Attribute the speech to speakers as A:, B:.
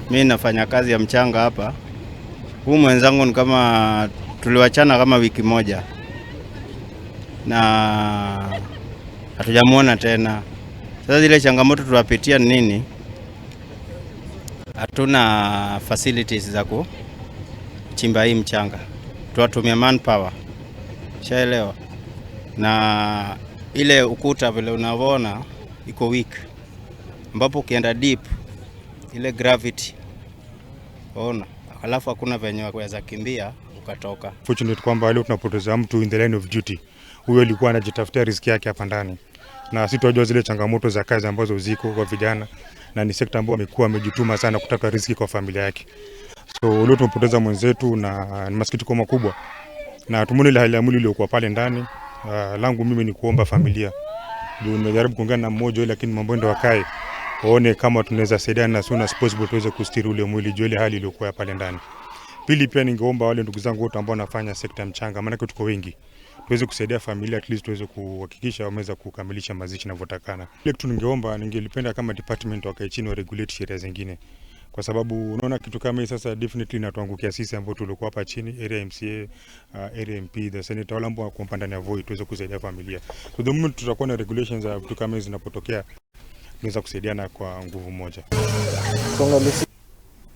A: Mimi nafanya kazi ya mchanga hapa. Huyu mwenzangu ni kama tuliwachana kama wiki moja na hatujamuona tena. Sasa zile changamoto tunapitia nini? Hatuna facilities za kuchimba hii mchanga. Tunatumia manpower. Shaelewa. Na ile ukuta vile unavyoona iko weak. Ambapo ukienda deep ile gravity ona, alafu hakuna venye waweza kimbia ukatoka.
B: Fortunate kwamba leo tunapoteza mtu in the line of duty. Huyo alikuwa anajitafutia riziki yake hapa ndani. Na sisi tunajua zile changamoto za kazi ambazo ziko kwa vijana, na ni sekta ambayo amekuwa amejituma sana kutaka riziki kwa familia yake. So leo tumepoteza mwenzetu na ni masikitiko makubwa. Na tumuone ile hali ya mwili iliyokuwa pale ndani. Langu mimi ni kuomba familia. Ndio nimejaribu kuongea na mmoja lakini mambo ndio wakae. Waone kama tunaweza saidiana as soon as possible tuweze kustiri ule mwili juu ile hali iliyokuwa pale ndani. Pili pia ningeomba wale ndugu zangu wote ambao wanafanya sekta ya mchanga, maana tuko wengi, tuweze kusaidia familia, at least tuweze kuhakikisha wameweza kukamilisha mazishi inavyotakana. Ile kitu ningelipenda kama department wakae chini wa regulate sheria zingine, kwa sababu unaona kitu kama hii sasa definitely inatuangukia sisi ambao tulikuwa hapa chini, area MCA, area MP, the senator, wale ambao wako ndani ya void, tuweze kusaidia familia. So the moment tutakuwa na regulations za vitu kama hizi zinapotokea, tunaweza kusaidiana kwa nguvu moja.